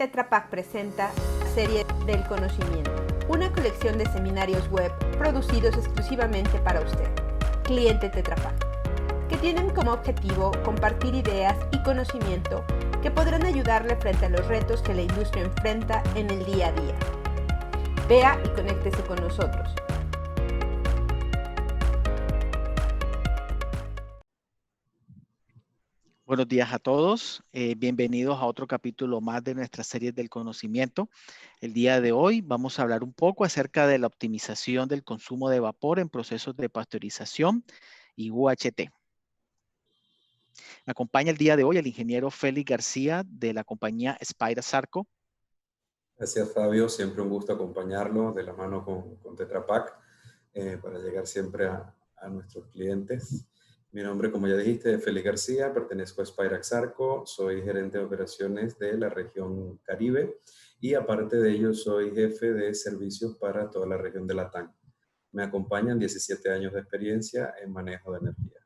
Tetra Pak presenta Serie del Conocimiento, una colección de seminarios web producidos exclusivamente para usted, cliente Tetra Pak, que tienen como objetivo compartir ideas y conocimiento que podrán ayudarle frente a los retos que la industria enfrenta en el día a día. Vea y conéctese con nosotros. Buenos días a todos, bienvenidos a otro capítulo más de nuestra serie del conocimiento. El día de hoy vamos a hablar un poco acerca de la optimización del consumo de vapor en procesos de pasteurización y UHT. Me acompaña el día de hoy el ingeniero Félix García de la compañía Spira-Sarco. Gracias, Fabio. Siempre un gusto acompañarlo de la mano con Tetra Pak para llegar siempre a nuestros clientes. Mi nombre, como ya dijiste, es Félix García, pertenezco a Spira-Sarco, soy gerente de operaciones de la región Caribe y aparte de ello soy jefe de servicios para toda la región de Latam. Me acompañan 17 años de experiencia en manejo de energía.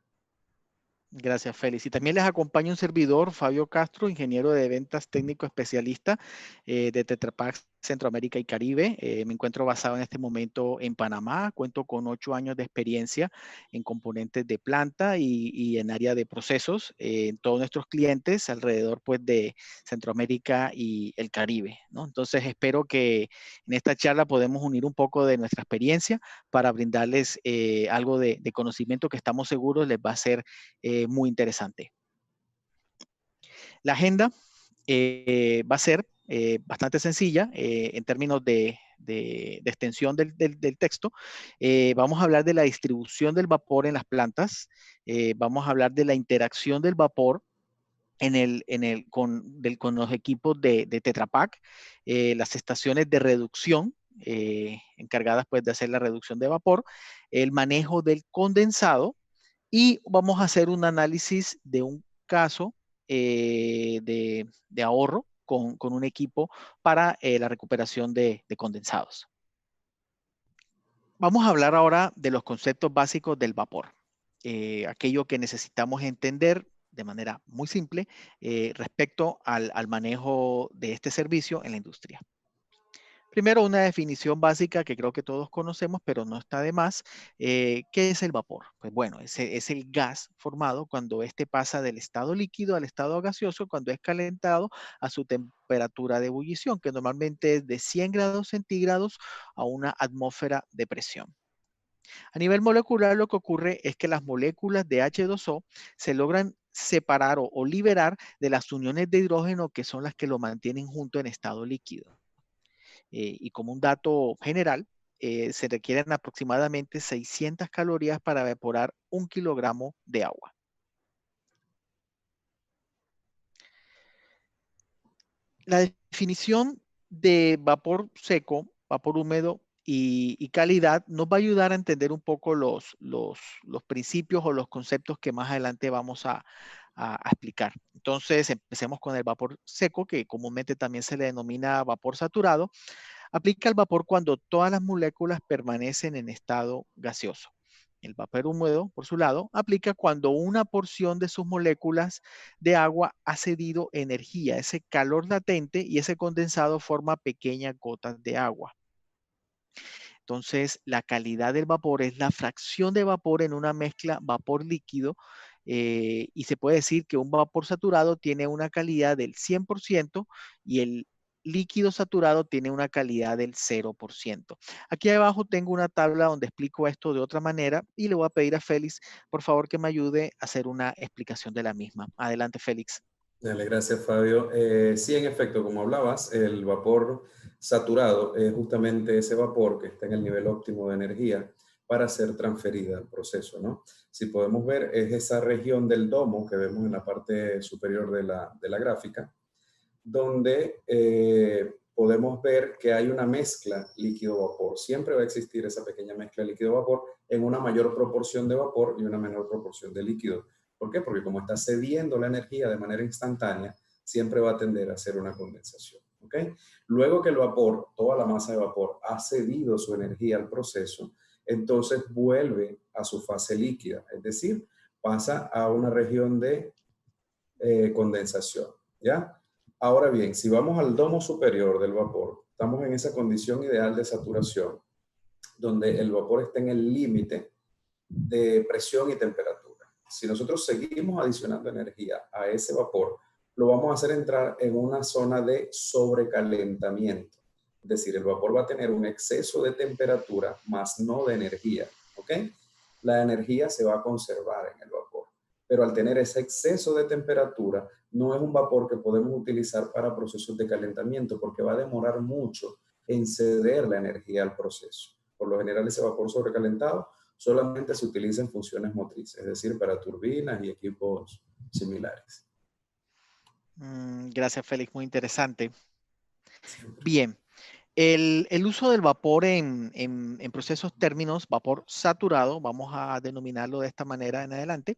Gracias, Félix. Y también les acompaña un servidor, Fabio Castro, ingeniero de ventas técnico especialista de Tetra Pak Centroamérica y Caribe. Me encuentro basado en este momento en Panamá. Cuento con 8 años de experiencia en componentes de planta y en área de procesos en todos nuestros clientes alrededor pues, de Centroamérica y el Caribe, ¿no? Entonces, espero que en esta charla podemos unir un poco de nuestra experiencia para brindarles algo de conocimiento que estamos seguros les va a ser muy interesante. La agenda va a ser bastante sencilla en términos de extensión del texto. Vamos a hablar de la distribución del vapor en las plantas. Vamos a hablar de la interacción del vapor con los equipos de Tetra Pak, las estaciones de reducción encargadas pues, de hacer la reducción de vapor, el manejo del condensado, y vamos a hacer un análisis de un caso de ahorro con un equipo para la recuperación de condensados. Vamos a hablar ahora de los conceptos básicos del vapor. Aquello que necesitamos entender de manera muy simple respecto al manejo de este servicio en la industria. Primero, una definición básica que creo que todos conocemos, pero no está de más. ¿Qué es el vapor? Pues bueno, es el gas formado cuando éste pasa del estado líquido al estado gaseoso, cuando es calentado a su temperatura de ebullición, que normalmente es de 100 grados centígrados a una atmósfera de presión. A nivel molecular, lo que ocurre es que las moléculas de H2O se logran separar o liberar de las uniones de hidrógeno que son las que lo mantienen junto en estado líquido. Y como un dato general, se requieren aproximadamente 600 calorías para evaporar 1 kilogramo de agua. La definición de vapor seco, vapor húmedo y calidad nos va a ayudar a entender un poco los principios o los conceptos que más adelante vamos a explicar. Entonces, empecemos con el vapor seco, que comúnmente también se le denomina vapor saturado. Aplica el vapor cuando todas las moléculas permanecen en estado gaseoso. El vapor húmedo, por su lado, aplica cuando una porción de sus moléculas de agua ha cedido energía, ese calor latente, y ese condensado forma pequeñas gotas de agua. Entonces, la calidad del vapor es la fracción de vapor en una mezcla vapor líquido y se puede decir que un vapor saturado tiene una calidad del 100% y el líquido saturado tiene una calidad del 0%. Aquí abajo tengo una tabla donde explico esto de otra manera y le voy a pedir a Félix, por favor, que me ayude a hacer una explicación de la misma. Adelante, Félix. Dale, gracias, Fabio. Sí, en efecto, como hablabas, el vapor saturado es justamente ese vapor que está en el nivel óptimo de energía para ser transferida al proceso, ¿no? Si podemos ver, es esa región del domo que vemos en la parte superior de la gráfica, donde podemos ver que hay una mezcla líquido-vapor. Siempre va a existir esa pequeña mezcla líquido-vapor en una mayor proporción de vapor y una menor proporción de líquido. ¿Por qué? Porque como está cediendo la energía de manera instantánea, siempre va a tender a hacer una condensación. ¿Okay? Luego que el vapor, toda la masa de vapor, ha cedido su energía al proceso, entonces vuelve a su fase líquida, es decir, pasa a una región de condensación, ¿ya? Ahora bien, si vamos al domo superior del vapor, estamos en esa condición ideal de saturación, donde el vapor está en el límite de presión y temperatura. Si nosotros seguimos adicionando energía a ese vapor, lo vamos a hacer entrar en una zona de sobrecalentamiento. Es decir, el vapor va a tener un exceso de temperatura, más no de energía. ¿Ok? La energía se va a conservar en el vapor. Pero al tener ese exceso de temperatura, no es un vapor que podemos utilizar para procesos de calentamiento porque va a demorar mucho en ceder la energía al proceso. Por lo general, ese vapor sobrecalentado solamente se utiliza en funciones motrices, es decir, para turbinas y equipos similares. Gracias, Félix, muy interesante. Siempre. Bien, el uso del vapor en procesos términos, vapor saturado, vamos a denominarlo de esta manera en adelante,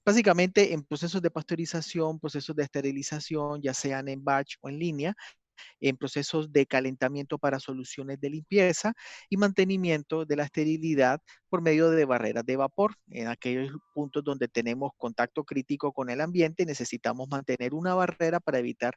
básicamente en procesos de pasteurización, procesos de esterilización, ya sean en batch o en línea, en procesos de calentamiento para soluciones de limpieza y mantenimiento de la esterilidad por medio de barreras de vapor. En aquellos puntos donde tenemos contacto crítico con el ambiente, necesitamos mantener una barrera para evitar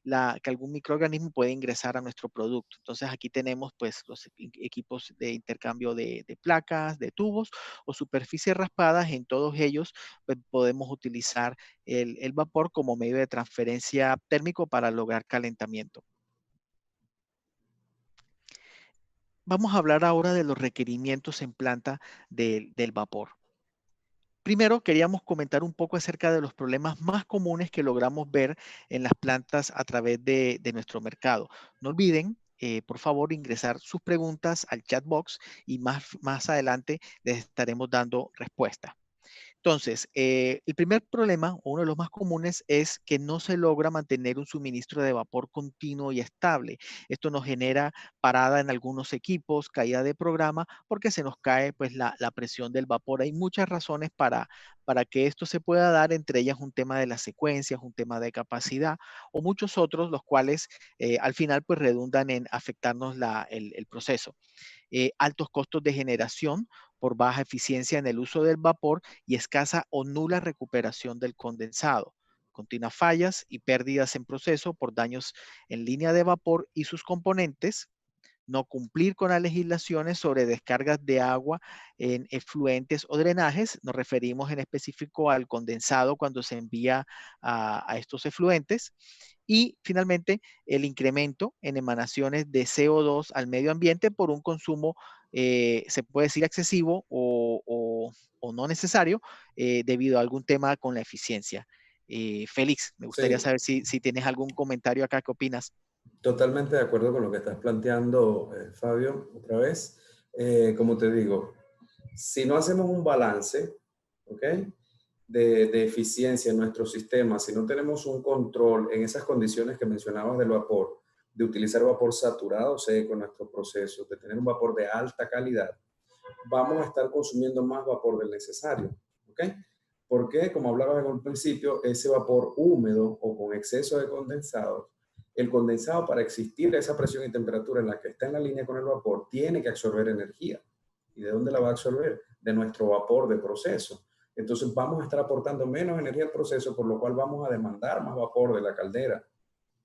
que algún microorganismo pueda ingresar a nuestro producto. Entonces aquí tenemos pues los equipos de intercambio de placas, de tubos o superficies raspadas. En todos ellos pues, podemos utilizar el vapor como medio de transferencia térmico para lograr calentamiento. Vamos a hablar ahora de los requerimientos en planta del vapor. Primero, queríamos comentar un poco acerca de los problemas más comunes que logramos ver en las plantas a través de nuestro mercado. No olviden, por favor, ingresar sus preguntas al chat box y más adelante les estaremos dando respuesta. Entonces, el primer problema, o uno de los más comunes, es que no se logra mantener un suministro de vapor continuo y estable. Esto nos genera parada en algunos equipos, caída de programa, porque se nos cae pues, la presión del vapor. Hay muchas razones para que esto se pueda dar, entre ellas un tema de las secuencias, un tema de capacidad, o muchos otros, los cuales al final pues, redundan en afectarnos el proceso. Altos costos de generación por baja eficiencia en el uso del vapor y escasa o nula recuperación del condensado. Continuas fallas y pérdidas en proceso por daños en línea de vapor y sus componentes. No cumplir con las legislaciones sobre descargas de agua en efluentes o drenajes. Nos referimos en específico al condensado cuando se envía a estos efluentes. Y finalmente, el incremento en emanaciones de CO2 al medio ambiente por un consumo, se puede decir, excesivo o no necesario debido a algún tema con la eficiencia. Félix, me gustaría Sí, saber si tienes algún comentario acá. ¿Qué opinas? totalmente de acuerdo con lo que estás planteando, Fabio, otra vez. Como te digo, si no hacemos un balance, ¿ok? De eficiencia en nuestro sistema, si no tenemos un control en esas condiciones que mencionabas del vapor, de utilizar vapor saturado seco en nuestros procesos, de tener un vapor de alta calidad, vamos a estar consumiendo más vapor del necesario. ¿Ok? Porque, como hablabas en un principio, ese vapor húmedo o con exceso de condensado, el condensado para existir a esa presión y temperatura en la que está en la línea con el vapor, tiene que absorber energía. ¿Y de dónde la va a absorber? De nuestro vapor de proceso. Entonces vamos a estar aportando menos energía al proceso, por lo cual vamos a demandar más vapor de la caldera.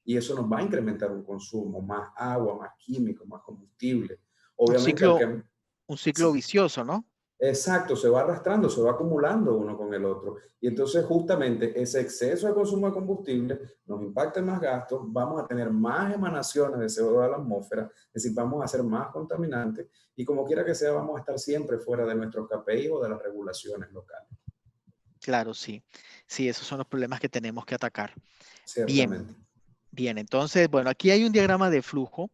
Y eso nos va a incrementar un consumo, más agua, más químico, más combustible. Un Obviamente, al ciclo, que... un ciclo Sí, vicioso, ¿no? exacto, se va arrastrando, se va acumulando uno con el otro. Y entonces justamente ese exceso de consumo de combustible nos impacta en más gastos, vamos a tener más emanaciones de CO2 a la atmósfera, es decir, vamos a ser más contaminantes y como quiera que sea, vamos a estar siempre fuera de nuestros KPI o de las regulaciones locales. Claro, sí. Sí, esos son los problemas que tenemos que atacar. Bien, Ciertamente. bien. Entonces, bueno, aquí hay un diagrama de flujo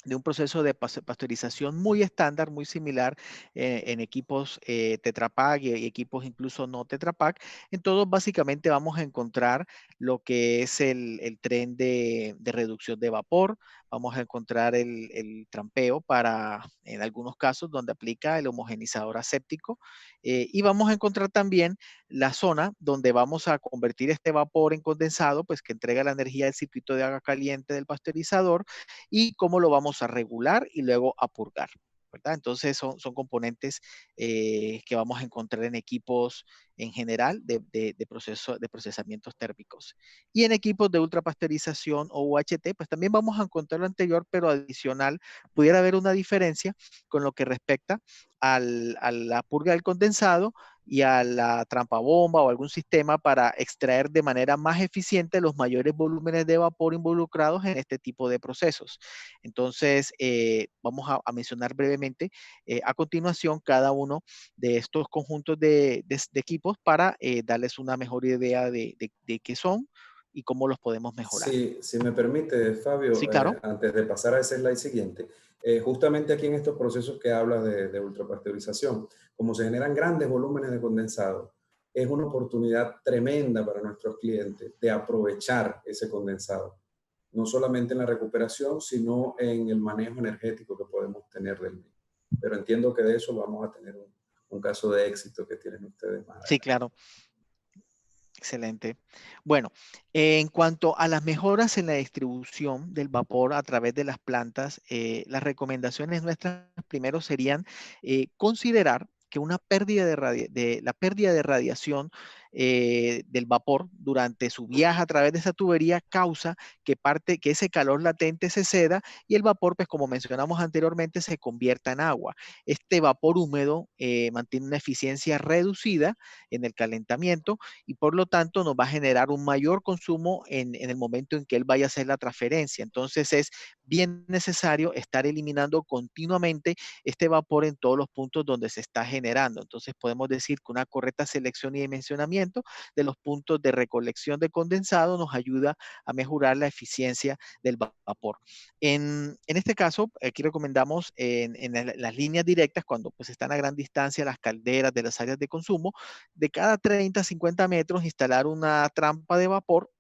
de un proceso de pasteurización muy estándar, muy similar en equipos Tetra Pak y equipos incluso no Tetra Pak. En todos básicamente vamos a encontrar lo que es el tren de reducción de vapor, vamos a encontrar el trampeo para, en algunos casos, donde aplica el homogenizador aséptico, y vamos a encontrar también la zona donde vamos a convertir este vapor en condensado, pues que entrega la energía del circuito de agua caliente del pasteurizador y cómo lo vamos a regular y luego a purgar. ¿verdad? Entonces son componentes que vamos a encontrar en equipos en general de procesamientos térmicos. Y en equipos de ultrapasteurización o UHT, pues también vamos a encontrar lo anterior, pero adicional, pudiera haber una diferencia con lo que respecta a la purga del condensado y a la trampa bomba o algún sistema para extraer de manera más eficiente los mayores volúmenes de vapor involucrados en este tipo de procesos. Entonces, vamos a mencionar brevemente a continuación cada uno de estos conjuntos de equipos para darles una mejor idea de qué son y cómo los podemos mejorar. Sí, si me permite, Sí, Fabio, claro. antes de pasar a ese slide siguiente, justamente aquí en estos procesos que hablas de ultrapasteurización, como se generan grandes volúmenes de condensado, es una oportunidad tremenda para nuestros clientes de aprovechar ese condensado, no solamente en la recuperación, sino en el manejo energético que podemos tener del mismo. Pero entiendo que de eso vamos a tener un caso de éxito que tienen ustedes más Sí, adelante. claro. Excelente. Bueno, en cuanto a las mejoras en la distribución del vapor a través de las plantas, las recomendaciones nuestras primero serían considerar que una pérdida la pérdida de radiación del vapor durante su viaje a través de esa tubería causa que ese calor latente se ceda y el vapor, pues como mencionamos anteriormente, se convierta en agua. Este vapor húmedo mantiene una eficiencia reducida en el calentamiento y por lo tanto nos va a generar un mayor consumo en el momento en que él vaya a hacer la transferencia. Entonces es bien necesario estar eliminando continuamente este vapor en todos los puntos donde se está generando. Entonces podemos decir que una correcta selección y dimensionamiento de los puntos de recolección de condensado nos ayuda a mejorar la eficiencia del vapor. En este caso, aquí recomendamos las líneas directas, cuando pues están a gran distancia las calderas de las áreas de consumo, de cada 30 a 50 metros instalar una trampa de vapor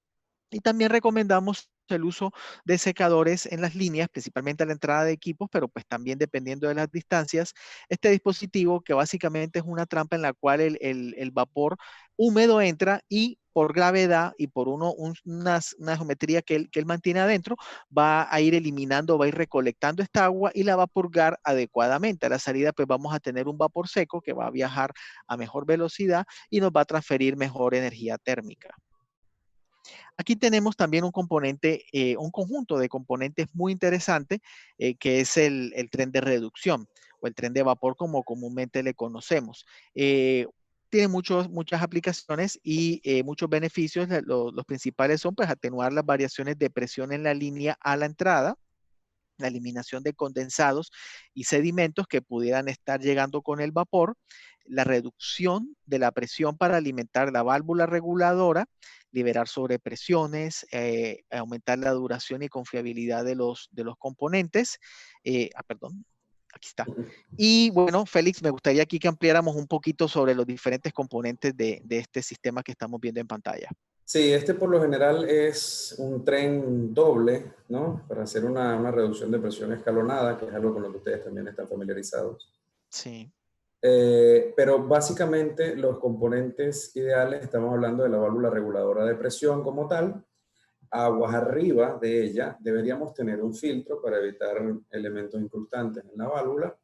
y también recomendamos el uso de secadores en las líneas, principalmente a la entrada de equipos, pero pues también dependiendo de las distancias, este dispositivo que básicamente es una trampa en la cual el vapor húmedo entra y por gravedad y por una geometría que él mantiene adentro, va a ir eliminando, va a ir recolectando esta agua y la va a purgar adecuadamente. A la salida pues vamos a tener un vapor seco que va a viajar a mejor velocidad y nos va a transferir mejor energía térmica. Aquí tenemos también un componente, un conjunto de componentes muy interesante, que es el tren de reducción o el tren de vapor como comúnmente le conocemos. Tiene muchas aplicaciones y muchos beneficios. Los principales son pues atenuar las variaciones de presión en la línea a la entrada, la eliminación de condensados y sedimentos que pudieran estar llegando con el vapor, la reducción de la presión para alimentar la válvula reguladora, liberar sobrepresiones, aumentar la duración y confiabilidad de los componentes. Perdón, aquí está. Y bueno, Félix, me gustaría aquí que ampliáramos un poquito sobre los diferentes componentes de este sistema que estamos viendo en pantalla. Sí, este por lo general es un tren doble, ¿no? Para hacer una reducción de presión escalonada, que es algo con lo que ustedes también están familiarizados. Sí. Pero básicamente los componentes ideales, estamos hablando de la válvula reguladora de presión como tal. Aguas arriba de ella deberíamos tener un filtro para evitar elementos incrustantes en la válvula.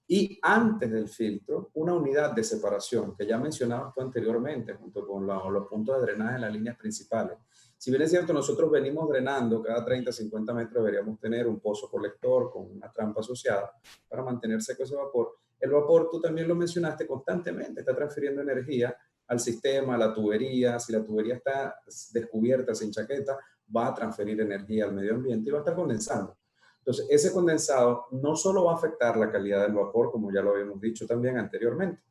Y antes del filtro, una unidad de separación, que ya mencionabas tú anteriormente, junto con los puntos de drenaje en las líneas principales. Si bien es cierto, nosotros venimos drenando cada 30, 50 metros, deberíamos tener un pozo colector con una trampa asociada para mantener seco ese vapor. El vapor, tú también lo mencionaste, constantemente está transfiriendo energía al sistema, a la tubería. Si la tubería está descubierta, sin chaqueta, va a transferir energía al medio ambiente y va a estar condensando. Entonces, ese condensado no solo va a afectar la calidad del vapor, como ya lo habíamos dicho también anteriormente,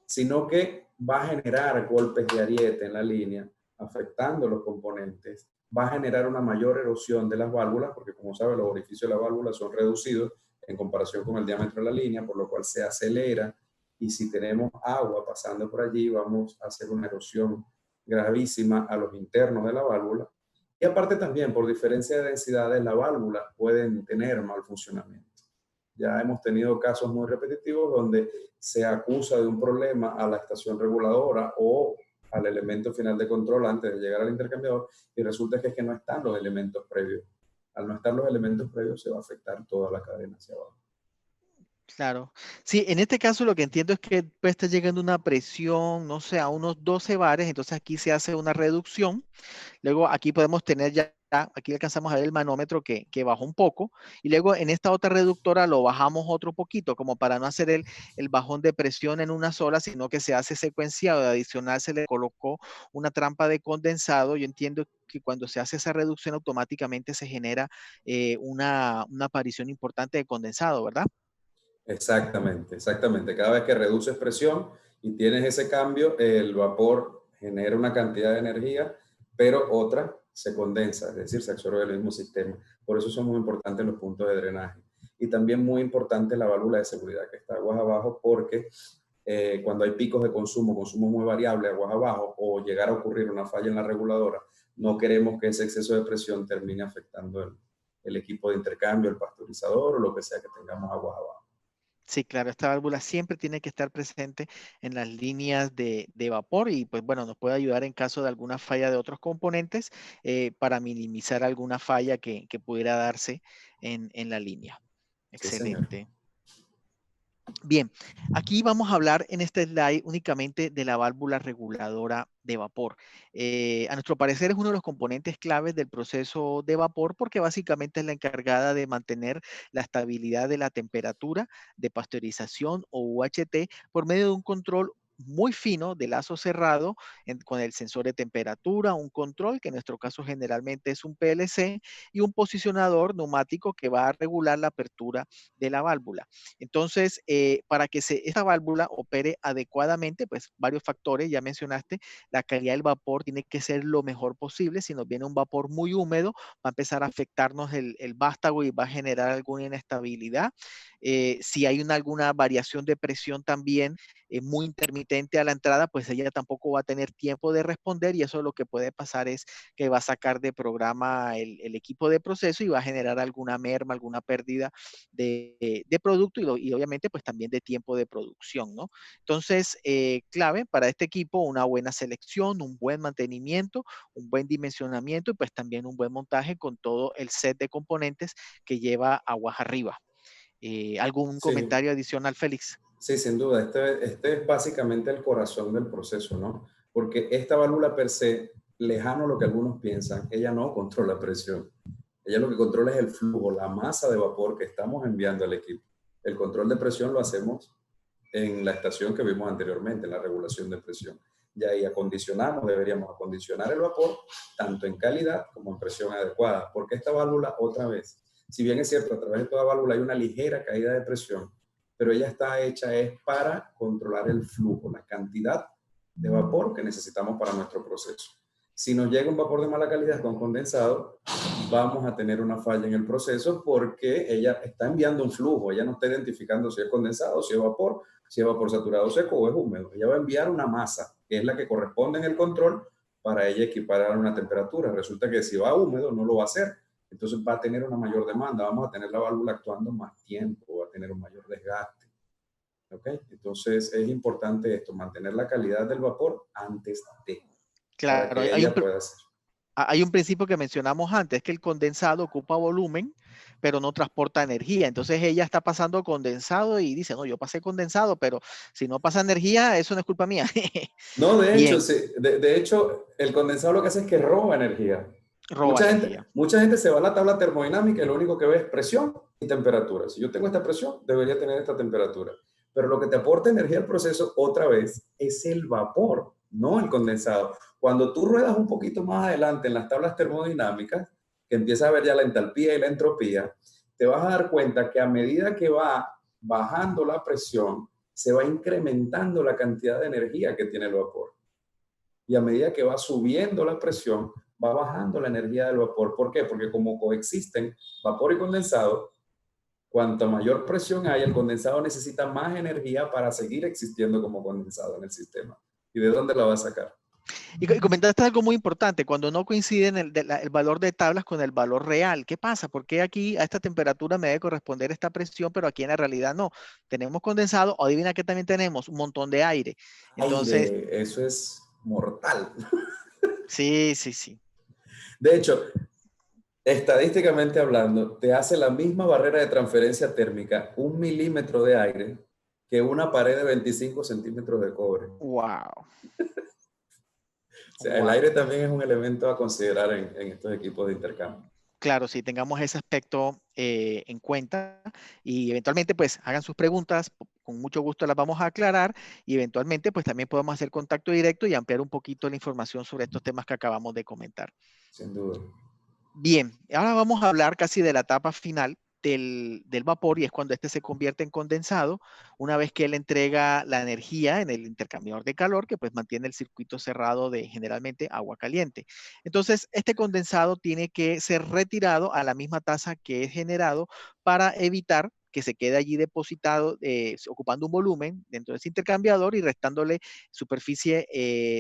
sino que va a generar golpes de ariete en la línea, afectando los componentes, va a generar una mayor erosión de las válvulas, porque como sabe, los orificios de la válvula son reducidos en comparación con el diámetro de la línea, por lo cual se acelera, y si tenemos agua pasando por allí, vamos a hacer una erosión gravísima a los internos de la válvula. Y aparte también, por diferencia de densidades, las válvulas pueden tener mal funcionamiento. Ya hemos tenido casos muy repetitivos donde se acusa de un problema a la estación reguladora o al elemento final de control antes de llegar al intercambiador, y resulta que es que no están los elementos previos. Al no estar los elementos previos, se va a afectar toda la cadena hacia abajo. Claro. Sí, en este caso lo que entiendo es que puede estar llegando una presión, no sé, a unos 12 bares, entonces aquí se hace una reducción. Luego aquí podemos tener ya, aquí alcanzamos a ver el manómetro que bajó un poco. Y luego en esta otra reductora lo bajamos otro poquito, como para no hacer el bajón de presión en una sola, sino que se hace secuenciado. Adicional se le colocó una trampa de condensado. Yo entiendo que cuando se hace esa reducción automáticamente se genera una aparición importante de condensado, ¿verdad? Exactamente, exactamente. Cada vez que reduces presión y tienes ese cambio, el vapor genera una cantidad de energía, pero otra se condensa, es decir, se absorbe del mismo sistema. Por eso son muy importantes los puntos de drenaje. Y también muy importante la válvula de seguridad que está aguas abajo, porque cuando hay picos de consumo, consumo muy variable aguas abajo, o llegar a ocurrir una falla en la reguladora, no queremos que ese exceso de presión termine afectando el equipo de intercambio, el pasteurizador o lo que sea que tengamos aguas abajo. Sí, claro, esta válvula siempre tiene que estar presente en las líneas de vapor y pues bueno, nos puede ayudar en caso de alguna falla de otros componentes para minimizar alguna falla que pudiera darse en la línea. Sí, señor. Excelente. Bien, aquí vamos a hablar en este slide únicamente de la válvula reguladora de vapor. A nuestro parecer es uno de los componentes claves del proceso de vapor porque básicamente es la encargada de mantener la estabilidad de la temperatura de pasteurización o UHT por medio de un control muy fino de lazo cerrado con el sensor de temperatura, un control que en nuestro caso generalmente es un PLC y un posicionador neumático que va a regular la apertura de la válvula. Entonces, para que esta válvula opere adecuadamente, pues varios factores, ya mencionaste, la calidad del vapor tiene que ser lo mejor posible. Si nos viene un vapor muy húmedo, va a empezar a afectarnos el vástago y va a generar alguna inestabilidad. Si hay alguna variación de presión también muy intermitente a la entrada, pues ella tampoco va a tener tiempo de responder y eso lo que puede pasar es que va a sacar de programa el equipo de proceso y va a generar alguna merma, alguna pérdida de producto y obviamente pues también de tiempo de producción, ¿no? Entonces, clave para este equipo, una buena selección, un buen mantenimiento, un buen dimensionamiento y pues también un buen montaje con todo el set de componentes que lleva aguas arriba. ¿Algún Sí, comentario adicional, Félix? sí, sin duda. Este es básicamente el corazón del proceso, ¿no? Porque esta válvula per se, lejano a lo que algunos piensan, ella no controla presión. Ella lo que controla es el flujo, la masa de vapor que estamos enviando al equipo. El control de presión lo hacemos en la estación que vimos anteriormente, en la regulación de presión. Y ahí acondicionamos, deberíamos acondicionar el vapor, tanto en calidad como en presión adecuada. Porque esta válvula, otra vez, si bien es cierto, a través de toda válvula hay una ligera caída de presión, pero ella está hecha es para controlar el flujo, la cantidad de vapor que necesitamos para nuestro proceso. Si nos llega un vapor de mala calidad con condensado, vamos a tener una falla en el proceso porque ella está enviando un flujo, ella no está identificando si es condensado, si es vapor saturado seco o es húmedo. Ella va a enviar una masa, que es la que corresponde en el control para ella equiparar una temperatura. Resulta que si va húmedo no lo va a hacer, entonces va a tener una mayor demanda, vamos a tener la válvula actuando más tiempo, va a tener un mayor desgaste. ¿Okay? Entonces es importante esto, mantener la calidad del vapor antes de, para Claro, que ella pueda hacer. hay un principio que mencionamos antes, que el condensado ocupa volumen, pero no transporta energía. Entonces ella está pasando condensado y dice, no, yo pasé condensado, pero si no pasa energía, eso no es culpa mía. No, de hecho, Bien, sí, de hecho, el condensado lo que hace es que roba energía. roba energía. Mucha gente se va a la tabla termodinámica y lo único que ve es presión y temperatura. Si yo tengo esta presión, debería tener esta temperatura. Pero lo que te aporta energía al proceso, otra vez, es el vapor, no el condensado. Cuando tú ruedas un poquito más adelante en las tablas termodinámicas, que empiezas a ver ya la entalpía y la entropía, te vas a dar cuenta que a medida que va bajando la presión, se va incrementando la cantidad de energía que tiene el vapor. Y a medida que va subiendo la presión, va bajando la energía del vapor. ¿Por qué? Porque como coexisten vapor y condensado, cuanto mayor presión hay, el condensado necesita más energía para seguir existiendo como condensado en el sistema. ¿Y de dónde la va a sacar? Y comentaste algo muy importante, cuando no coinciden el valor de tablas con el valor real. ¿Qué pasa? ¿Por qué aquí a esta temperatura me debe corresponder esta presión, pero aquí en la realidad no? Tenemos condensado, o adivina que también tenemos un montón de aire. Entonces, Aire, eso es mortal. sí, sí, sí. De hecho, Estadísticamente hablando, te hace la misma barrera de transferencia térmica 1 milímetro de aire que una pared de 25 centímetros de cobre. O Wow, sea, el wow. aire también es un elemento a considerar en estos equipos de intercambio. Claro, sí, tengamos ese aspecto en cuenta y eventualmente pues hagan sus preguntas, con mucho gusto las vamos a aclarar y eventualmente pues también podemos hacer contacto directo y ampliar un poquito la información sobre estos temas que acabamos de comentar. Sin duda. Bien, ahora vamos a hablar casi de la etapa final del vapor y es cuando este se convierte en condensado, una vez que él entrega la energía en el intercambiador de calor, que pues mantiene el circuito cerrado de generalmente agua caliente. Entonces, este condensado tiene que ser retirado a la misma tasa que es generado para evitar que se quede allí depositado, ocupando un volumen dentro de ese intercambiador y restándole superficie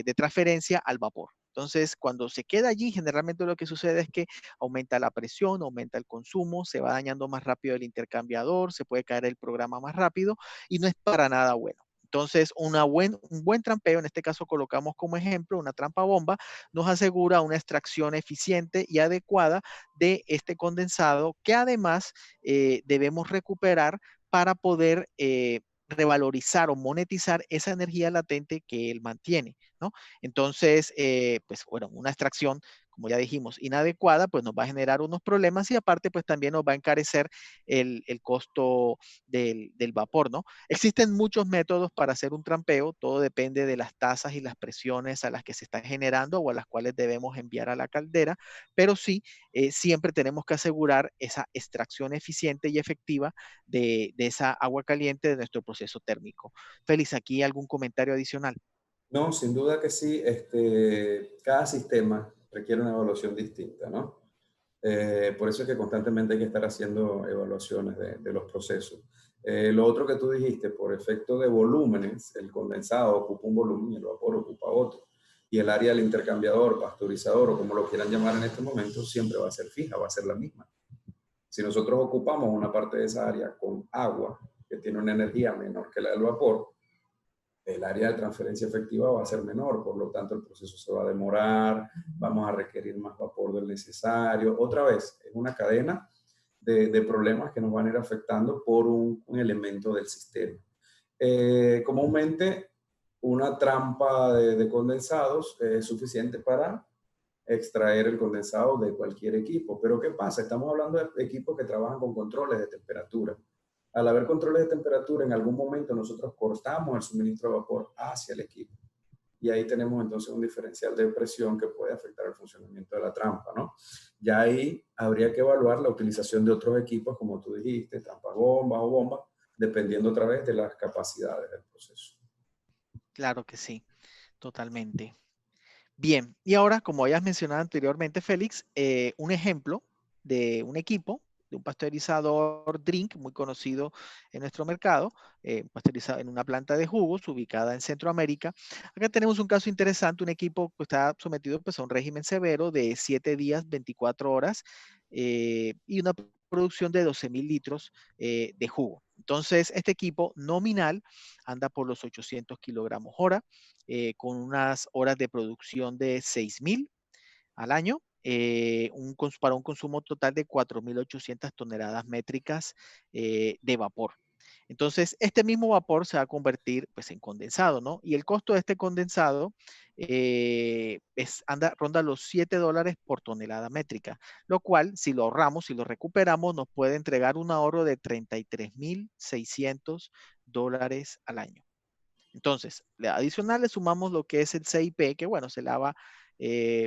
de transferencia al vapor. Entonces, cuando se queda allí, generalmente lo que sucede es que aumenta la presión, aumenta el consumo, se va dañando más rápido el intercambiador, se puede caer el programa más rápido y no es para nada bueno. Entonces, un buen trampeo, en este caso colocamos como ejemplo una trampa bomba, nos asegura una extracción eficiente y adecuada de este condensado que además debemos recuperar para poder revalorizar o monetizar esa energía latente que él mantiene, ¿no? Entonces, pues bueno, una extracción, como ya dijimos, inadecuada, pues nos va a generar unos problemas y aparte, pues también nos va a encarecer el costo del vapor, ¿no? Existen muchos métodos para hacer un trampeo, todo depende de las tasas y las presiones a las que se están generando o a las cuales debemos enviar a la caldera, pero sí, siempre tenemos que asegurar esa extracción eficiente y efectiva de esa agua caliente de nuestro proceso térmico. Félix, ¿aquí algún comentario adicional? No, sin duda que sí. Cada sistema requiere una evaluación distinta, ¿no? Por eso es que constantemente hay que estar haciendo evaluaciones de los procesos. Lo otro que tú dijiste, por efecto de volúmenes, el condensado ocupa un volumen y el vapor ocupa otro. Y el área del intercambiador, pasteurizador o como lo quieran llamar en este momento, siempre va a ser fija, va a ser la misma. Si nosotros ocupamos una parte de esa área con agua, que tiene una energía menor que la del vapor, el área de transferencia efectiva va a ser menor, por lo tanto el proceso se va a demorar, vamos a requerir más vapor del necesario. Otra vez, es una cadena de problemas que nos van a ir afectando por un elemento del sistema. Comúnmente, una trampa de condensados es suficiente para extraer el condensado de cualquier equipo. Pero ¿qué pasa? Estamos hablando de equipos que trabajan con controles de temperatura. Al haber controles de temperatura, en algún momento nosotros cortamos el suministro de vapor hacia el equipo. Y ahí tenemos entonces un diferencial de presión que puede afectar el funcionamiento de la trampa, ¿no? Ya ahí habría que evaluar la utilización de otros equipos, como tú dijiste, trampas bombas o bombas, dependiendo otra vez de las capacidades del proceso. Claro que sí, totalmente. Bien, y ahora, como hayas mencionado anteriormente, Félix, un ejemplo de un equipo, de un pasteurizador drink muy conocido en nuestro mercado, pasteurizado en una planta de jugos ubicada en Centroamérica. Acá tenemos un caso interesante, un equipo que está sometido pues, a un régimen severo de 7 días, 24 horas y una producción de 12,000 litros de jugo. Entonces, este equipo nominal anda por los 800 kilogramos hora con unas horas de producción de 6,000 al año, para un consumo total de 4,800 toneladas métricas de vapor. Entonces, este mismo vapor se va a convertir pues, en condensado, ¿no? Y el costo de este condensado ronda los $7 por tonelada métrica, lo cual, si lo ahorramos, si lo recuperamos, nos puede entregar un ahorro de $33,600 al año. Entonces, adicional le sumamos lo que es el CIP, que bueno, se lava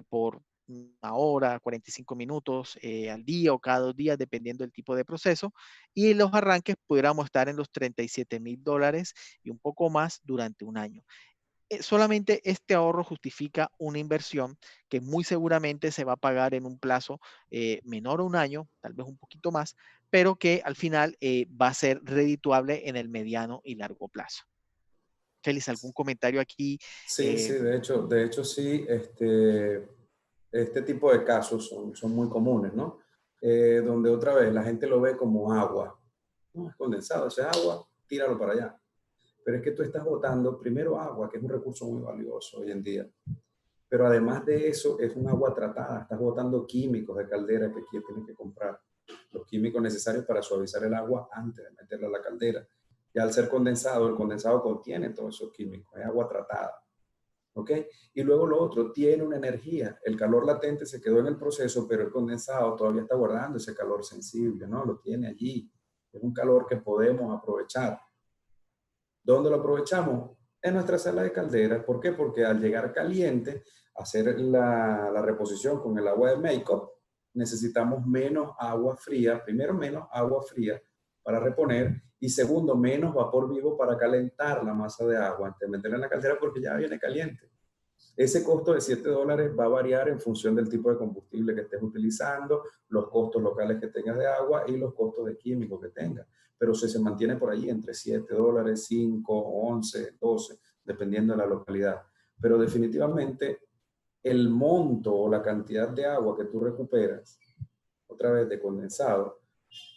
por una hora, 45 minutos al día o cada 2 días, dependiendo del tipo de proceso. Y los arranques pudiéramos estar en los $37,000 y un poco más durante un año. Solamente este ahorro justifica una inversión que muy seguramente se va a pagar en un plazo menor a un año, tal vez un poquito más, pero que al final va a ser redituable en el mediano y largo plazo. Félix, ¿algún comentario aquí? Sí, sí, de hecho sí, este tipo de casos son muy comunes, ¿no? Donde otra vez la gente lo ve como agua. No, es condensado, ese es agua, tíralo para allá. Pero es que tú estás botando primero agua, que es un recurso muy valioso hoy en día. pero además de eso es un agua tratada, estás botando químicos de caldera que aquí tienes que comprar, los químicos necesarios para suavizar el agua antes de meterla a la caldera. Ya al ser condensado, el condensado contiene todos esos químicos, es agua tratada. ¿Ok? Y luego lo otro, tiene una energía. El calor latente se quedó en el proceso, pero el condensado todavía está guardando ese calor sensible, ¿no? Lo tiene allí. Es un calor que podemos aprovechar. ¿Dónde lo aprovechamos? En nuestra sala de caldera. ¿Por qué? Porque al llegar caliente, hacer la reposición con el agua de make-up, necesitamos menos agua fría. Primero, menos agua fría para reponer. Y segundo, menos vapor vivo para calentar la masa de agua antes de meterla en la caldera porque ya viene caliente. Ese costo de $7 va a variar en función del tipo de combustible que estés utilizando, los costos locales que tengas de agua y los costos de químicos que tengas. Pero se mantiene por ahí entre $7, 5, 11, 12, dependiendo de la localidad. Pero definitivamente el monto o la cantidad de agua que tú recuperas, otra vez de condensado,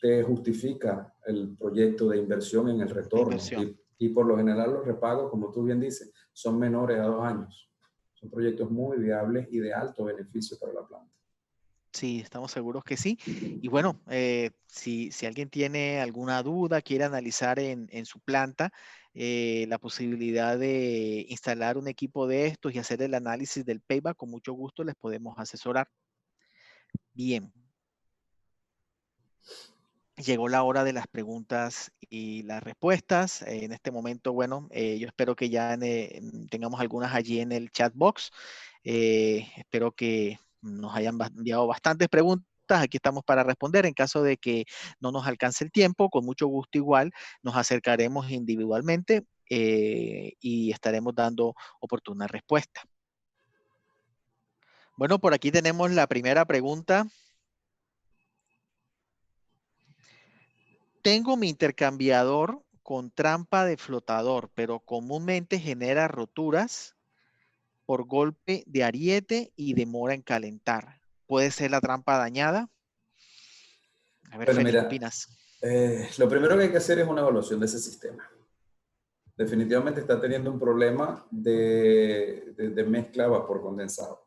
te justifica el proyecto de inversión en el La retorno. inversión. Y por lo general los repagos, como tú bien dices, son menores a 2 años. Son proyectos muy viables y de alto beneficio para la planta. Sí, estamos seguros que sí. Y bueno, si alguien tiene alguna duda, quiere analizar en su planta la posibilidad de instalar un equipo de estos y hacer el análisis del payback, con mucho gusto les podemos asesorar. Bien, llegó la hora de las preguntas y las respuestas. En este momento, bueno, yo espero que ya tengamos algunas allí en el chat box. Espero que nos hayan enviado bastantes preguntas. Aquí estamos para responder. En caso de que no nos alcance el tiempo, con mucho gusto igual nos acercaremos individualmente y estaremos dando oportuna respuesta. Bueno, por aquí tenemos la primera pregunta. Tengo mi intercambiador con trampa de flotador, pero comúnmente genera roturas por golpe de ariete y demora en calentar. ¿Puede ser la trampa dañada? A ver, Bueno, Félix, ¿qué mira, opinas? lo primero que hay que hacer es una evaluación de ese sistema. Definitivamente está teniendo un problema de mezcla vapor condensado.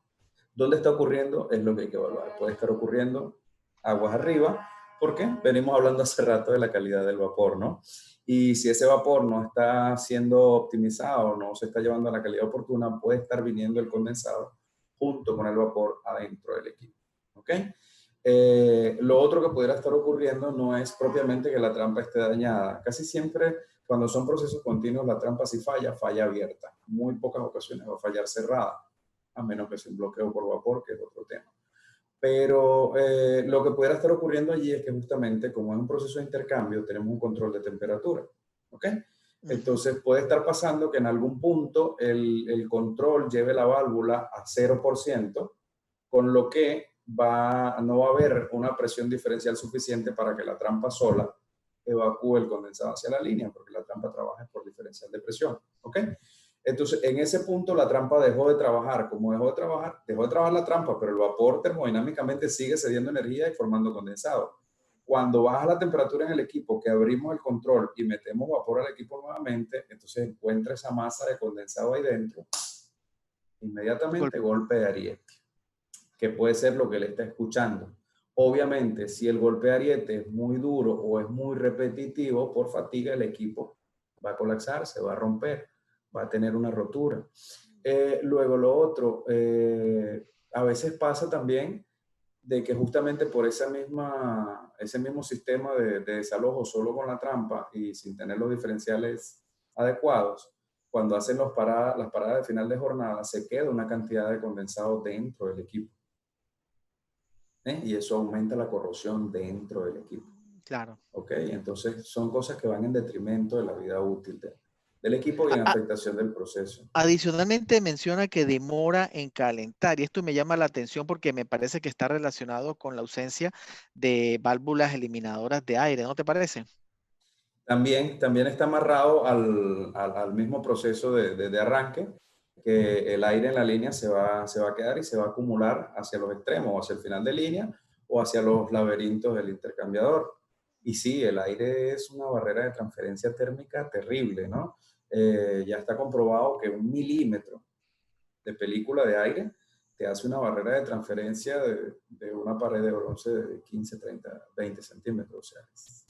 ¿Dónde está ocurriendo? Es lo que hay que evaluar. Puede estar ocurriendo aguas arriba, porque venimos hablando hace rato de la calidad del vapor, ¿no? Y si ese vapor no está siendo optimizado, no se está llevando a la calidad oportuna, puede estar viniendo el condensado junto con el vapor adentro del equipo, ¿ok? Lo otro que pudiera estar ocurriendo no es propiamente que la trampa esté dañada. Casi siempre, cuando son procesos continuos, la trampa si falla, falla abierta. Muy pocas ocasiones va a fallar cerrada, a menos que sea un bloqueo por vapor, que es otro tema. Pero lo que pudiera estar ocurriendo allí es que justamente, como es un proceso de intercambio, tenemos un control de temperatura, ¿ok? Entonces puede estar pasando que en algún punto el control lleve la válvula a 0%, con lo que no va a haber una presión diferencial suficiente para que la trampa sola evacúe el condensado hacia la línea, porque la trampa trabaja por diferencial de presión, ¿ok? Entonces, en ese punto la trampa dejó de trabajar. Como dejó de trabajar la trampa, pero el vapor termodinámicamente sigue cediendo energía y formando condensado. Cuando baja la temperatura en el equipo, que abrimos el control y metemos vapor al equipo nuevamente, entonces encuentra esa masa de condensado ahí dentro, inmediatamente golpe de ariete, que puede ser lo que le está escuchando. Obviamente, si el golpe de ariete es muy duro o es muy repetitivo, por fatiga el equipo va a colapsar, se va a romper, va a tener una rotura. Luego lo otro, a veces pasa también de que justamente por ese mismo sistema de desalojo solo con la trampa y sin tener los diferenciales adecuados, cuando hacen las paradas de final de jornada, se queda una cantidad de condensado dentro del equipo. Y eso aumenta la corrosión dentro del equipo. Claro. ¿Ok? Entonces son cosas que van en detrimento de la vida útil del equipo y en afectación del proceso. Adicionalmente menciona que demora en calentar y esto me llama la atención porque me parece que está relacionado con la ausencia de válvulas eliminadoras de aire, ¿no te parece? También está amarrado al mismo proceso de arranque, que el aire en la línea se va a quedar y se va a acumular hacia los extremos, o hacia el final de línea o hacia los laberintos del intercambiador. Y sí, el aire es una barrera de transferencia térmica terrible, ¿no? Ya está comprobado que 1 milímetro de película de aire, te hace una barrera de transferencia de una pared de bronce de 15, 30, 20 centímetros. O sea, es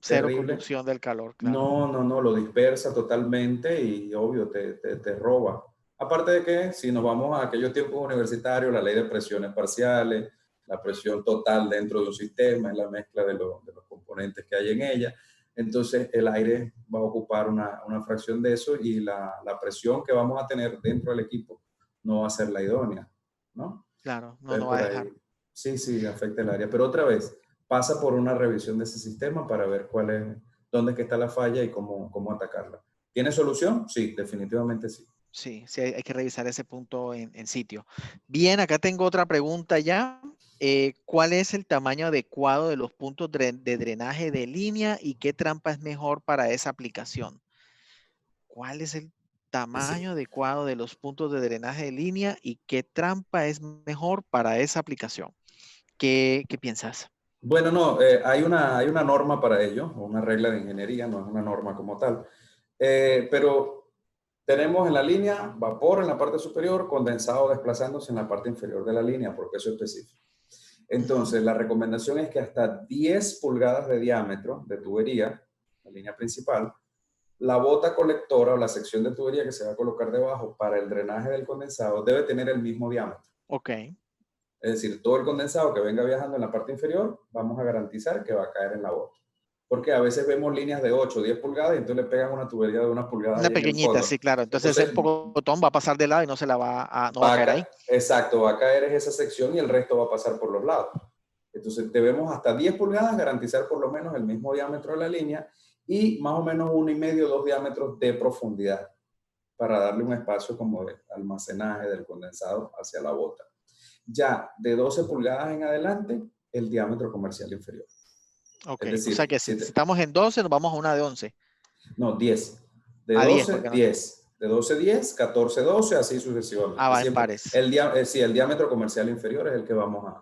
Cero terrible. conducción del calor, claro. No, lo dispersa totalmente y obvio te roba. Aparte de que si nos vamos a aquellos tiempos universitarios, la ley de presiones parciales, la presión total dentro de un sistema, es la mezcla de los componentes que hay en ella. Entonces el aire va a ocupar una fracción de eso y la presión que vamos a tener dentro del equipo no va a ser la idónea, ¿no? Claro, no, Entonces, no va por a ahí, dejar. sí, afecta el área. Pero otra vez, pasa por una revisión de ese sistema para ver dónde es que está la falla y cómo atacarla. ¿Tiene solución? Sí, definitivamente sí. Sí, sí, hay que revisar ese punto en sitio. Bien, acá tengo otra pregunta ya. ¿Cuál es el tamaño adecuado de los puntos de drenaje de línea y qué trampa es mejor para esa aplicación? ¿Cuál es el Sí. tamaño adecuado de los puntos de drenaje de línea y qué trampa es mejor para esa aplicación? ¿Qué piensas? Bueno, no, hay una norma para ello, una regla de ingeniería, no es una norma como tal. Pero tenemos en la línea vapor en la parte superior, condensado desplazándose en la parte inferior de la línea, por peso específico. Entonces, la recomendación es que hasta 10 pulgadas de diámetro de tubería, la línea principal, la bota colectora o la sección de tubería que se va a colocar debajo para el drenaje del condensado debe tener el mismo diámetro. Ok. Es decir, todo el condensado que venga viajando en la parte inferior, vamos a garantizar que va a caer en la bota. Porque a veces vemos líneas de 8 o 10 pulgadas y entonces le pegan una tubería de 1 pulgada Una ahí en el pequeñita, fondo. sí, claro. Entonces el Entonces, pocotón va a pasar de lado y no no va a caer ahí. exacto, va a caer en esa sección y el resto va a pasar por los lados. Entonces debemos hasta 10 pulgadas garantizar por lo menos el mismo diámetro de la línea y más o menos 1,5 o 2 diámetros de profundidad para darle un espacio como de almacenaje del condensado hacia la bota. Ya de 12 pulgadas en adelante, el diámetro comercial inferior. Ok, Es o sea decir, que si estamos en 12, nos vamos a una de 11. no, 10. De A 10, 12, porque no. 10. De 12, 10, 14, 12, así sucesivamente. Va en Siempre, pares. sí, el diámetro comercial inferior es el que vamos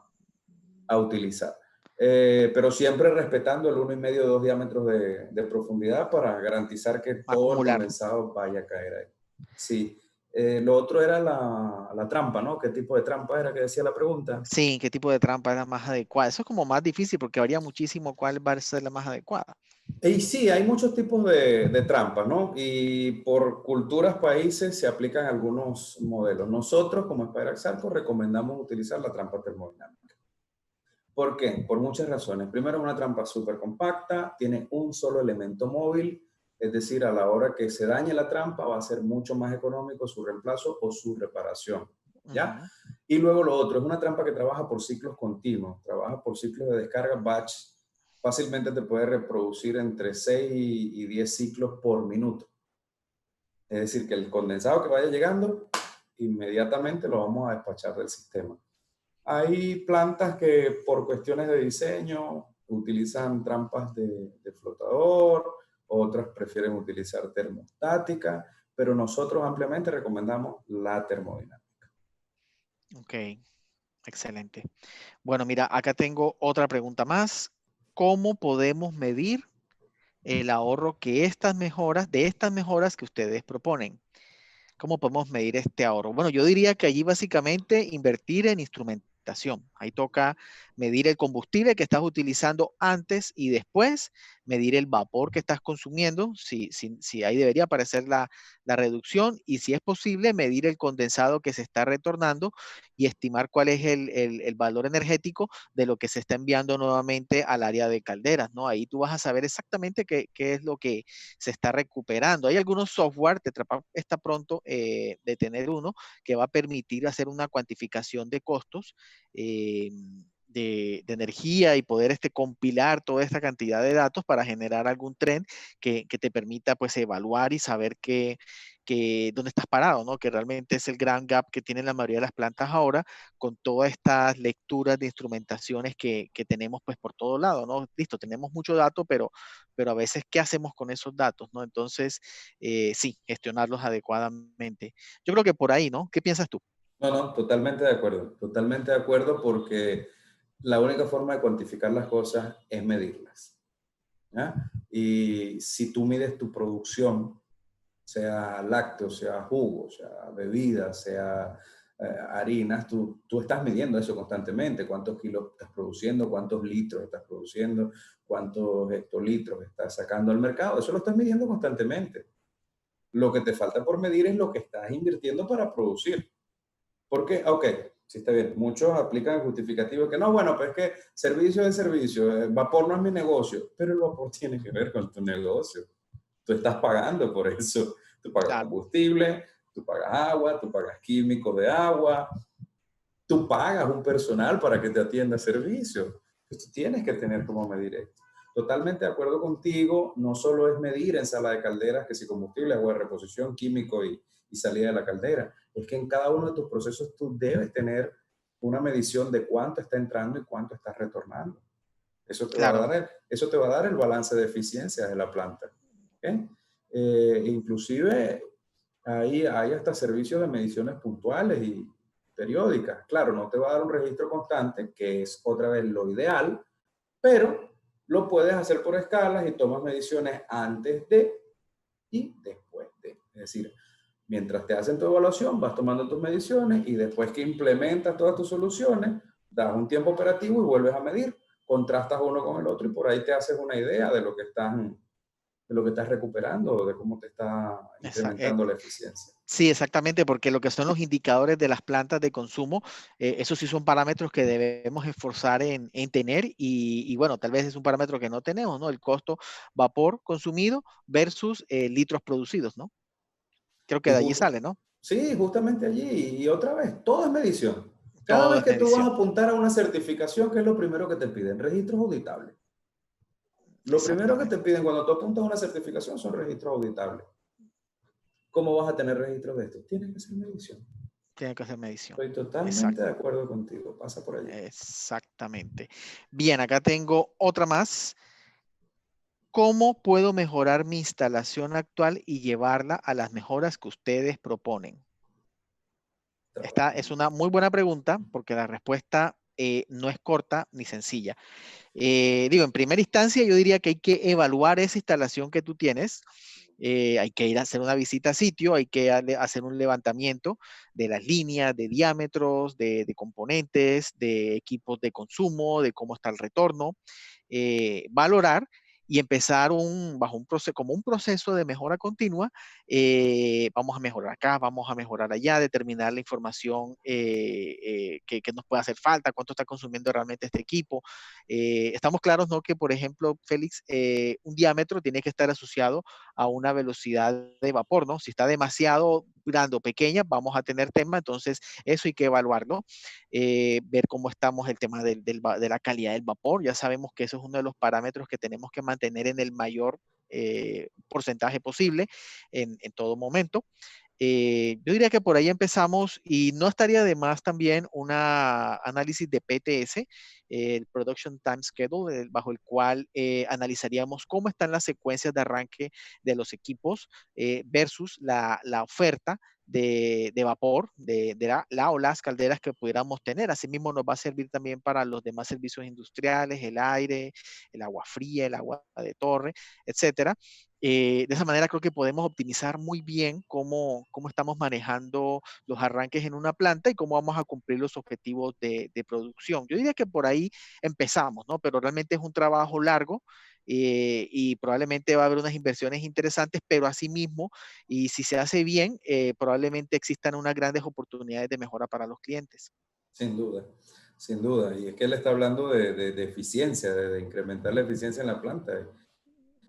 a utilizar. Pero siempre respetando el 1,5 o 2 diámetros de profundidad para garantizar que todo el Acumular. condensado vaya a caer ahí. Sí. Lo otro era la trampa, ¿no? ¿Qué tipo de trampa era que decía la pregunta? Sí, ¿qué tipo de trampa es la más adecuada? Eso es como más difícil porque varía muchísimo cuál va a ser la más adecuada. Y sí, hay muchos tipos de trampas, ¿no? Y por culturas, países, se aplican algunos modelos. Nosotros, como Spirax Sarco, recomendamos utilizar la trampa termodinámica. ¿Por qué? Por muchas razones. Primero, es una trampa súper compacta, tiene un solo elemento móvil, es decir, a la hora que se dañe la trampa va a ser mucho más económico su reemplazo o su reparación, ¿ya? Y luego lo otro, es una trampa que trabaja por ciclos continuos, trabaja por ciclos de descarga batch. Fácilmente te puede reproducir entre 6 y 10 ciclos por minuto. Es decir, que el condensado que vaya llegando, inmediatamente lo vamos a despachar del sistema. Hay plantas que por cuestiones de diseño utilizan trampas de flotador, otras prefieren utilizar termostática, pero nosotros ampliamente recomendamos la termodinámica. Ok, excelente. Bueno, mira, acá tengo otra pregunta más. ¿Cómo podemos medir el ahorro que de estas mejoras que ustedes proponen? ¿Cómo podemos medir este ahorro? Bueno, yo diría que allí básicamente invertir en instrumentación. Ahí toca medir el combustible que estás utilizando antes y después, medir el vapor que estás consumiendo, si ahí debería aparecer la reducción y si es posible, medir el condensado que se está retornando y estimar cuál es el valor energético de lo que se está enviando nuevamente al área de calderas, ¿no? Ahí tú vas a saber exactamente qué es lo que se está recuperando. Hay algunos software, Tetra Pak está pronto de tener uno que va a permitir hacer una cuantificación de costos de energía y poder compilar toda esta cantidad de datos para generar algún trend que te permita pues evaluar y saber dónde estás parado, ¿no? Que realmente es el gran gap que tienen la mayoría de las plantas ahora con todas estas lecturas de instrumentaciones que tenemos pues por todo lado, ¿no? Listo, tenemos mucho dato, pero a veces, ¿qué hacemos con esos datos, no? Entonces, sí, gestionarlos adecuadamente. Yo creo que por ahí, ¿no? ¿Qué piensas tú? No, totalmente de acuerdo porque la única forma de cuantificar las cosas es medirlas, ¿ya? Y si tú mides tu producción sea lácteos, sea jugos, sea bebidas, sea harinas, tú estás midiendo eso constantemente, cuántos kilos estás produciendo, cuántos litros estás produciendo, cuántos hectolitros estás sacando al mercado, eso lo estás midiendo constantemente. Lo que te falta por medir es lo que estás invirtiendo para producir. Porque, ok, sí está bien, muchos aplican el justificativo que no, bueno, pues es que servicio es servicio, el vapor no es mi negocio, pero el vapor tiene que ver con tu negocio. Tú estás pagando por eso. Tú pagas Claro. combustible, tú pagas agua, tú pagas químicos de agua, tú pagas un personal para que te atienda servicios. Entonces, tú tienes que tener cómo medir esto. Totalmente de acuerdo contigo, no solo es medir en sala de calderas que si combustible, agua de reposición, químico y salida de la caldera. Es que en cada uno de tus procesos tú debes tener una medición de cuánto está entrando y cuánto está retornando. Eso te va a dar el balance de eficiencia de la planta. ¿Okay? Inclusive hay hasta servicios de mediciones puntuales y periódicas. Claro, no te va a dar un registro constante, que es otra vez lo ideal, pero lo puedes hacer por escalas y tomas mediciones antes de y después de. Es decir, mientras te hacen tu evaluación, vas tomando tus mediciones y después que implementas todas tus soluciones, das un tiempo operativo y vuelves a medir. Contrastas uno con el otro y por ahí te haces una idea de lo que estás recuperando, de cómo te está incrementando la eficiencia. Sí, exactamente, porque lo que son los indicadores de las plantas de consumo, esos sí son parámetros que debemos esforzar en tener y bueno, tal vez es un parámetro que no tenemos, ¿no? El costo vapor consumido versus litros producidos, ¿no? Creo que Y de allí sale, ¿no? sí, justamente allí. Y otra vez, todo es medición. Cada Todo vez es que tú vas a medición. apuntar a una certificación, ¿qué es lo primero que te piden? Registros auditables. Lo primero que te piden cuando tú apuntas a una certificación son registros auditables. ¿Cómo vas a tener registros de esto? Tienes que hacer medición. Tiene que hacer medición. Estoy totalmente de acuerdo contigo. Pasa por allí. Exactamente. Bien, acá tengo otra más. ¿Cómo puedo mejorar mi instalación actual y llevarla a las mejoras que ustedes proponen? Esta es una muy buena pregunta porque la respuesta no es corta ni sencilla. En primera instancia yo diría que hay que evaluar esa instalación que tú tienes. Hay que ir a hacer una visita a sitio, hay que hacer un levantamiento de las líneas, de diámetros, de componentes, de equipos de consumo, de cómo está el retorno, valorar y empezar bajo un proceso, como un proceso de mejora continua. Vamos a mejorar acá, vamos a mejorar allá, determinar la información que nos puede hacer falta, cuánto está consumiendo realmente este equipo. Estamos claros, ¿no? Que, por ejemplo, Félix, un diámetro tiene que estar asociado a una velocidad de vapor, ¿no? Si está demasiado grande o pequeña, vamos a tener tema, entonces eso hay que evaluarlo. Ver cómo estamos el tema de la calidad del vapor. Ya sabemos que eso es uno de los parámetros que tenemos que mantener en el mayor porcentaje posible en todo momento. Yo diría que por ahí empezamos y no estaría de más también un análisis de PTS, el Production Time Schedule, bajo el cual analizaríamos cómo están las secuencias de arranque de los equipos versus la oferta de vapor de la o las calderas que pudiéramos tener. Asimismo, nos va a servir también para los demás servicios industriales, el aire, el agua fría, el agua de torre, etcétera. De esa manera creo que podemos optimizar muy bien cómo estamos manejando los arranques en una planta y cómo vamos a cumplir los objetivos de producción. Yo diría que por ahí empezamos, ¿no? Pero realmente es un trabajo largo y probablemente va a haber unas inversiones interesantes, pero asimismo, y si se hace bien, probablemente existan unas grandes oportunidades de mejora para los clientes. Sin duda, sin duda. Y es que él está hablando de eficiencia, de incrementar la eficiencia en la planta.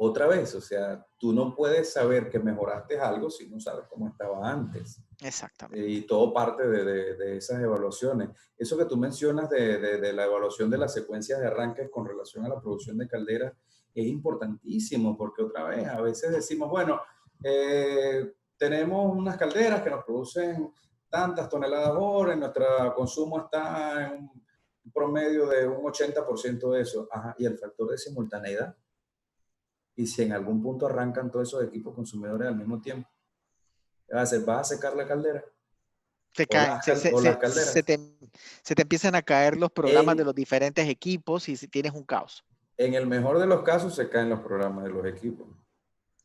Otra vez, o sea, tú no puedes saber que mejoraste algo si no sabes cómo estaba antes. Exactamente. Y todo parte de esas evaluaciones. Eso que tú mencionas de la evaluación de las secuencias de arranques con relación a la producción de calderas es importantísimo porque otra vez, a veces decimos, bueno, tenemos unas calderas que nos producen tantas toneladas hora, nuestro consumo está en un promedio de un 80% de eso. Ajá, y el factor de simultaneidad. Y si en algún punto arrancan todos esos equipos consumidores al mismo tiempo, ¿vas a secar la caldera? Se O caen, las calderas. se te empiezan a caer los programas de los diferentes equipos y tienes un caos. En el mejor de los casos se caen los programas de los equipos.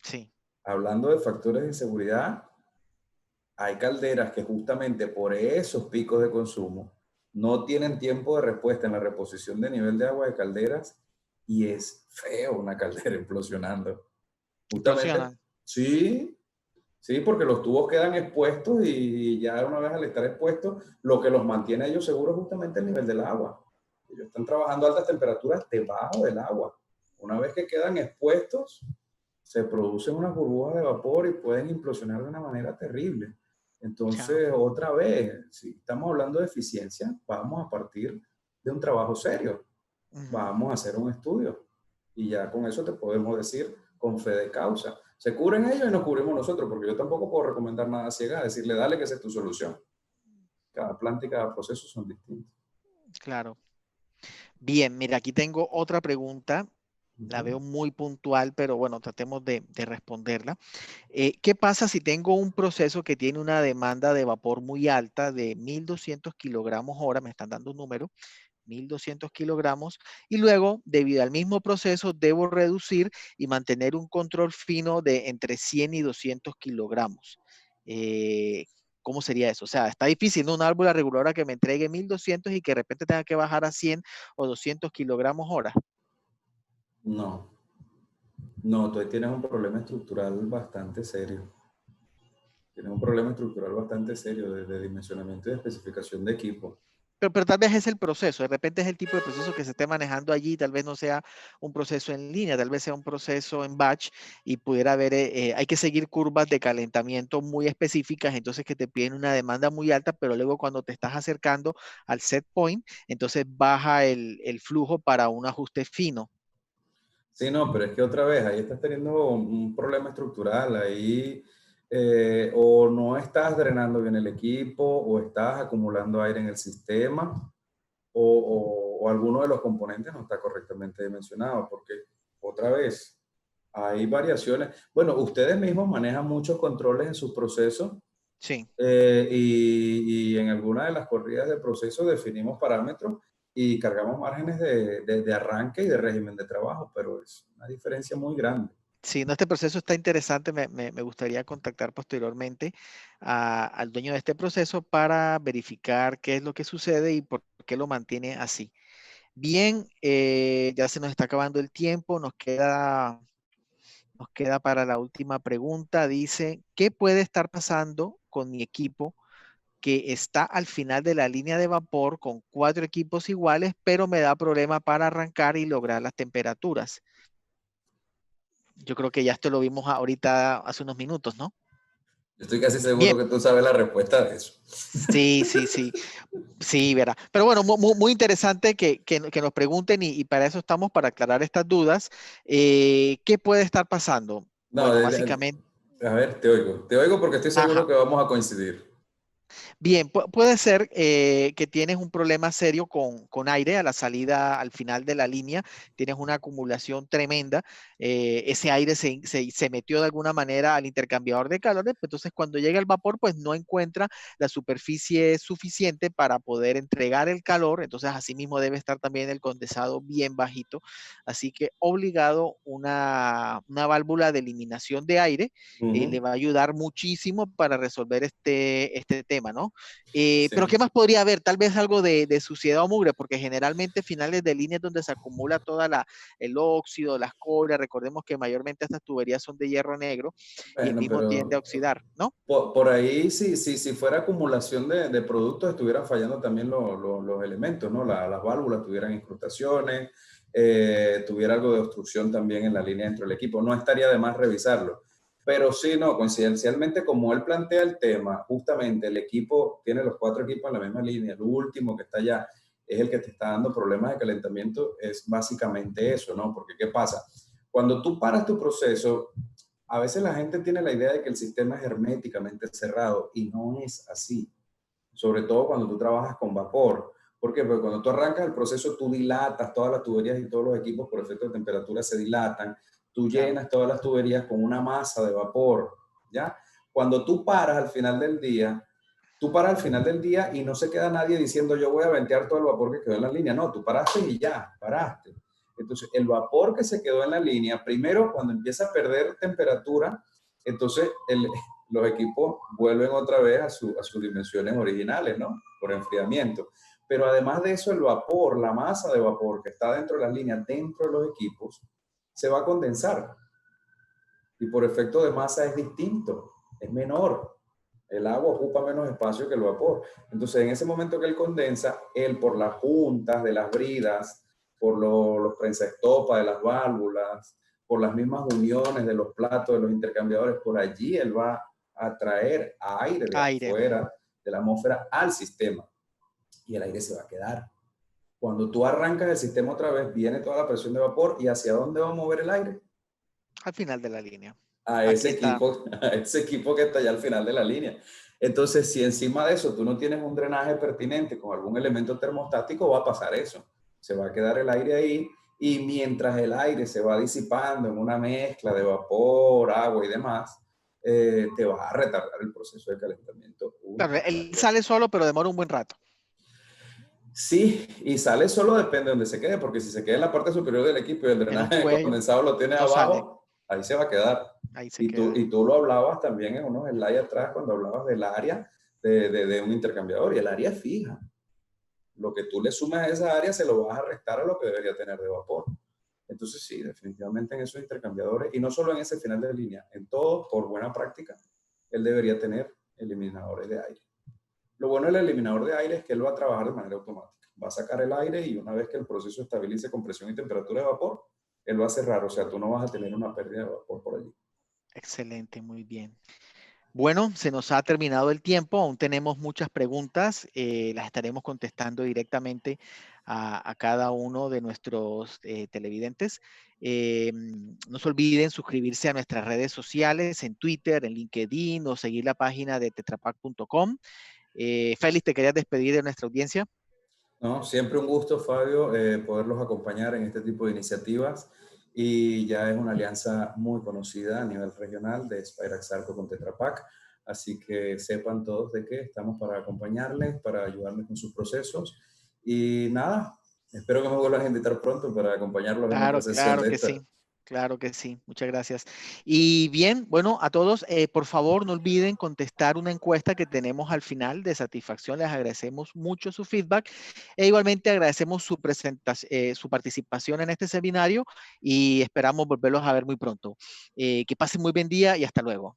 Sí. hablando de factores de seguridad, hay calderas que justamente por esos picos de consumo no tienen tiempo de respuesta en la reposición de nivel de agua de calderas y es feo una caldera implosionando. Justamente, Implosionan. sí, sí, porque los tubos quedan expuestos y ya una vez al estar expuestos, lo que los mantiene a ellos seguros es justamente el nivel del agua. Ellos están trabajando a altas temperaturas debajo del agua. Una vez que quedan expuestos, se producen unas burbujas de vapor y pueden implosionar de una manera terrible. Ya. Entonces, otra vez, si estamos hablando de eficiencia, vamos a partir de un trabajo serio. Ujú. Vamos a hacer un estudio. Y ya con eso te podemos decir con fe de causa. Se cubren ellos y nos cubrimos nosotros, porque yo tampoco puedo recomendar nada ciega, decirle, dale que esa es tu solución. Cada planta y cada proceso son distintos. Claro. Bien, mira, aquí tengo otra pregunta. La Ujú. veo muy puntual, pero bueno, tratemos de responderla. ¿Qué pasa si tengo un proceso que tiene una demanda de vapor muy alta de 1200 kilogramos hora? Me están dando un número, 1200 kilogramos, y luego, debido al mismo proceso, debo reducir y mantener un control fino de entre 100 y 200 kilogramos. Eh, ¿Cómo sería eso? O sea, está difícil, ¿no? Una válvula reguladora que me entregue 1200 y que de repente tenga que bajar a 100 o 200 kilogramos hora. No, no, tú ahí tienes un problema estructural bastante serio. Tienes un problema estructural bastante serio de dimensionamiento y de especificación de equipo. Pero tal vez es el proceso, de repente es el tipo de proceso que se esté manejando allí, tal vez no sea un proceso en línea, tal vez sea un proceso en batch y pudiera haber, hay que seguir curvas de calentamiento muy específicas, entonces que te piden una demanda muy alta, pero luego cuando te estás acercando al set point, entonces baja el flujo para un ajuste fino. Sí, no, pero es que otra vez, ahí estás teniendo un problema estructural, ahí o no estás drenando bien el equipo, o estás acumulando aire en el sistema, o alguno de los componentes no está correctamente dimensionado, porque otra vez, hay variaciones. Bueno, ustedes mismos manejan muchos controles en sus procesos Sí. y en alguna de las corridas de proceso definimos parámetros y cargamos márgenes de arranque y de régimen de trabajo, pero es una diferencia muy grande. Sí, no, este proceso está interesante. Me gustaría contactar posteriormente al dueño de este proceso para verificar qué es lo que sucede y por qué lo mantiene así. Bien, ya se nos está acabando el tiempo, nos queda para la última pregunta. Dice, ¿qué puede estar pasando con mi equipo que está al final de la línea de vapor con 4 equipos iguales, pero me da problema para arrancar y lograr las temperaturas? Yo creo que ya esto lo vimos ahorita hace unos minutos, ¿no? Yo estoy casi Bien, seguro que tú sabes la respuesta de eso. sí, sí, sí. Sí, verá. Pero bueno, muy interesante que nos pregunten y para eso estamos, para aclarar estas dudas. ¿Qué puede estar pasando? No, Bueno, básicamente, a ver, te oigo porque estoy seguro ajá. que vamos a coincidir. Bien, puede ser que tienes un problema serio con aire a la salida, al final de la línea, tienes una acumulación tremenda, ese aire se metió de alguna manera al intercambiador de calores, pues entonces cuando llega el vapor, pues no encuentra la superficie suficiente para poder entregar el calor, entonces asimismo debe estar también el condensado bien bajito, así que obligado una válvula de eliminación de aire le Ujú. va a ayudar muchísimo para resolver este tema, ¿no? Pero Sí. ¿qué más podría haber? Tal vez algo de suciedad o mugre, porque generalmente finales de línea es donde se acumula el óxido, las cobras. Recordemos que mayormente estas tuberías son de hierro negro y el Bueno, mismo tiende a pero oxidar, ¿no? por ahí, si fuera acumulación de productos, estuvieran fallando también los elementos, ¿no? Las válvulas tuvieran incrustaciones, tuviera algo de obstrucción también en la línea dentro del equipo. No estaría de más revisarlo. Pero sí, no, coincidencialmente, como él plantea el tema, justamente el equipo, tiene los 4 equipos en la misma línea, el último que está allá es el que te está dando problemas de calentamiento, es básicamente eso, ¿no? Porque ¿qué pasa? Cuando tú paras tu proceso, a veces la gente tiene la idea de que el sistema es herméticamente cerrado y no es así, sobre todo cuando tú trabajas con vapor. ¿Por qué? Porque cuando tú arrancas el proceso, tú dilatas todas las tuberías y todos los equipos por efecto de temperatura se dilatan, tú Claro. llenas todas las tuberías con una masa de vapor, ¿ya? Cuando tú paras al final del día, tú paras al final del día y no se queda nadie diciendo yo voy a ventear todo el vapor que quedó en la línea. No, tú paraste y ya, paraste. Entonces, el vapor que se quedó en la línea, primero, cuando empieza a perder temperatura, Entonces, los equipos vuelven otra vez a sus dimensiones originales, ¿no? Por enfriamiento. Pero además de eso, el vapor, la masa de vapor que está dentro de las líneas, dentro de los equipos, se va a condensar. Y por efecto de masa es distinto, es menor. El agua ocupa menos espacio que el vapor. Entonces, en ese momento que él condensa, él por las juntas de las bridas, por los prensaestopa de las válvulas, por las mismas uniones de los platos de los intercambiadores, por allí él va a traer aire de afuera, de la atmósfera, al sistema. Y el aire se va a quedar. Cuando tú arrancas el sistema otra vez, viene toda la presión de vapor. ¿Y hacia dónde va a mover el aire? Al final de la línea. A ese equipo que está allá al final de la línea. Entonces, si encima de eso tú no tienes un drenaje pertinente con algún elemento termostático, va a pasar eso. Se va a quedar el aire ahí, y mientras el aire se va disipando en una mezcla de vapor, agua y demás, te va a retardar el proceso de calentamiento. Claro, él sale solo, pero demora un buen rato. Sí, y sale solo depende de donde se quede, porque si se queda en la parte superior del equipo y el drenaje condensado lo tiene abajo, ahí se va a quedar. Y tú lo hablabas también en unos slides atrás cuando hablabas del área de un intercambiador, y el área es fija. Lo que tú le sumes a esa área se lo vas a restar a lo que debería tener de vapor. Entonces sí, definitivamente en esos intercambiadores, y no solo en ese final de línea, en todos, por buena práctica, él debería tener eliminadores de aire. Lo bueno del eliminador de aire es que él va a trabajar de manera automática. Va a sacar el aire, y una vez que el proceso estabilice con presión y temperatura de vapor, él va a cerrar. O sea, tú no vas a tener una pérdida de vapor por allí. Excelente, muy bien. Bueno, se nos ha terminado el tiempo, aún tenemos muchas preguntas, las estaremos contestando directamente a cada uno de nuestros televidentes. No se olviden suscribirse a nuestras redes sociales, en Twitter, en LinkedIn, o seguir la página de tetrapack.com. Félix, ¿te querías despedir de nuestra audiencia? No, siempre un gusto, Fabio, poderlos acompañar en este tipo de iniciativas. Y ya es una alianza muy conocida a nivel regional de Spirax Sarco con Tetra Pak. Así que sepan todos de que estamos para acompañarles, para ayudarles con sus procesos. Y nada, espero que me vuelvan a invitar pronto para acompañarlos en otra sesión de esta. Sí. Claro que sí, muchas gracias. Y bien, bueno, a todos, por favor, no olviden contestar una encuesta que tenemos al final de satisfacción. Les agradecemos mucho su feedback, e igualmente agradecemos su participación en este seminario, y esperamos volverlos a ver muy pronto. Que pasen muy buen día y hasta luego.